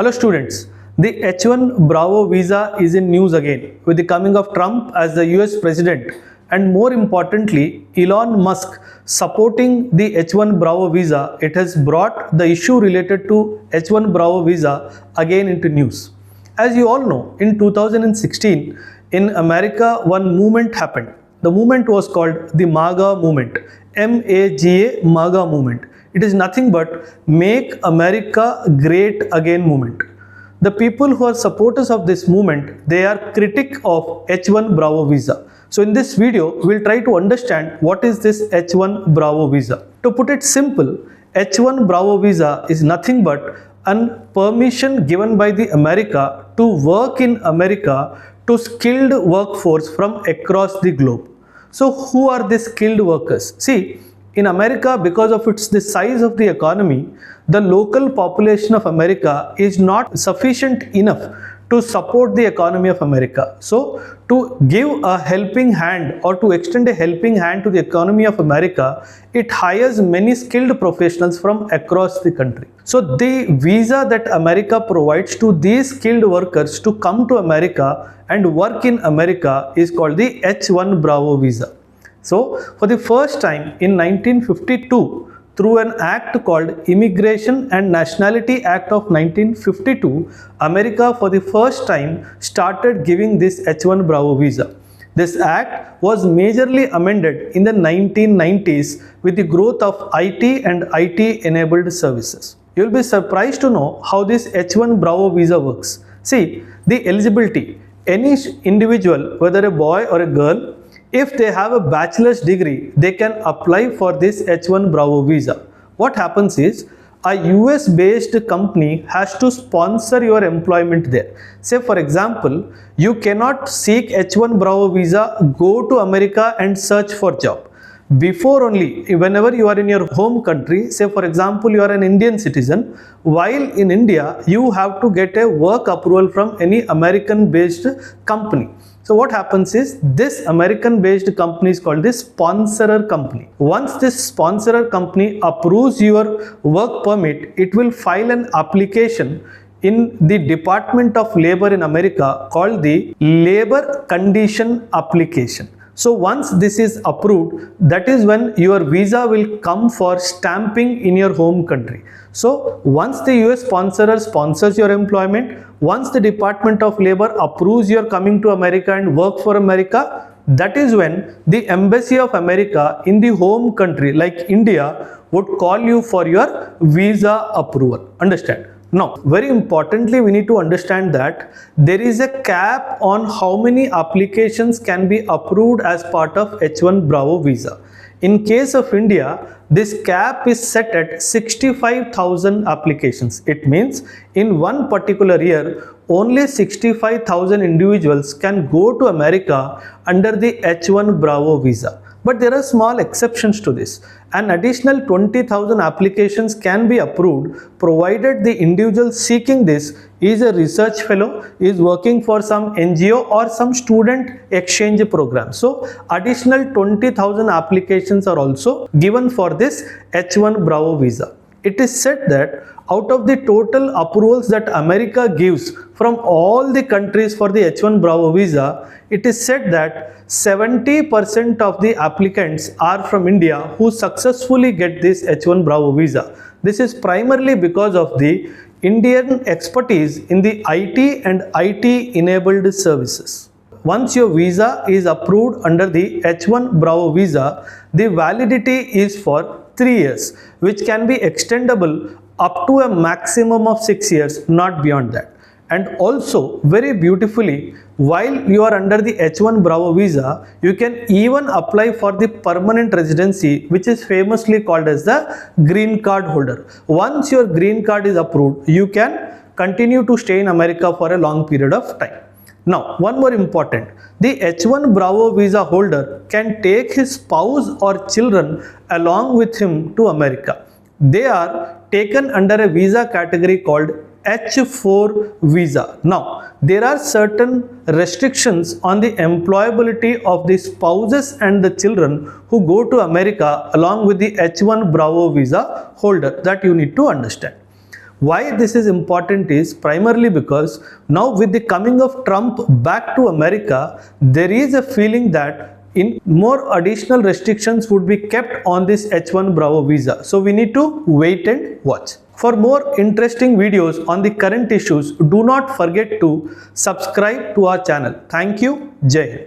Hello students, the H1 Bravo visa is in news again with the coming of Trump as the US president and more importantly Elon Musk supporting the H1 Bravo visa. It has brought the issue related to H1 Bravo visa again into news. As you all know, in 2016 in America one movement happened. The movement was called the MAGA movement, M-A-G-A, MAGA movement. It is nothing but Make America Great Again movement. The people who are supporters of this movement, they are critic of H1 Bravo visa. So in this video, we'll try to understand what is this H1 Bravo visa. To put it simple, H1 Bravo visa is nothing but a permission given by the America to work in America to skilled workforce from across the globe. So who are these skilled workers? See, in America, because of the size of the economy, the local population of America is not sufficient enough to support the economy of America. So to give a helping hand or to extend a helping hand to the economy of America, it hires many skilled professionals from across the country. So the visa that America provides to these skilled workers to come to America and work in America is called the H1 Bravo visa. So for the first time in 1952, through an act called Immigration and Nationality Act of 1952, America for the first time started giving this H1 Bravo visa. This act was majorly amended in the 1990s with the growth of IT and IT enabled services. You will be surprised to know how this H1 Bravo visa works. See, the eligibility, any individual, whether a boy or a girl, if they have a bachelor's degree, they can apply for this H1 Bravo visa. What happens is, a US based company has to sponsor your employment there. Say for example, you cannot seek H1 Bravo visa, go to America and search for job. Before only, whenever you are in your home country, say for example you are an Indian citizen, while in India you have to get a work approval from any American based company. So what happens is, this American based company is called the sponsorer company. Once this sponsorer company approves your work permit, it will file an application in the Department of Labor in America called the Labor Condition Application. So once this is approved, that is when your visa will come for stamping in your home country. So once the US sponsors your employment, once the Department of Labor approves your coming to America and work for America, that is when the Embassy of America in the home country like India would call you for your visa approval. Understand? Now, very importantly, we need to understand that there is a cap on how many applications can be approved as part of H1 Bravo visa. In case of India, this cap is set at 65,000 applications. It means in one particular year, only 65,000 individuals can go to America under the H1 Bravo visa. But there are small exceptions to this. An additional 20,000 applications can be approved provided the individual seeking this is a research fellow, is working for some NGO or some student exchange program. So additional 20,000 applications are also given for this H1 Bravo visa. It is said that out of the total approvals that America gives from all the countries for the H1 Bravo visa, it is said that 70% of the applicants are from India who successfully get this H1 Bravo visa. This is primarily because of the Indian expertise in the IT and IT enabled services. Once your visa is approved under the H1 Bravo visa, the validity is for 3 years, which can be extendable up to a maximum of 6 years, not beyond that. And also, very beautifully, while you are under the H1 Bravo visa, you can even apply for the permanent residency, which is famously called as the green card holder. Once your green card is approved, you can continue to stay in America for a long period of time. Now, one more important, the H1 Bravo visa holder can take his spouse or children along with him to America. They are taken under a visa category called H4 visa. Now, there are certain restrictions on the employability of the spouses and the children who go to America along with the H1 Bravo visa holder that you need to understand. Why this is important is primarily because now with the coming of Trump back to America, there is a feeling that more additional restrictions would be kept on this H1 Bravo visa. So we need to wait and watch. For more interesting videos on the current issues, do not forget to subscribe to our channel. Thank you. Jai Hind.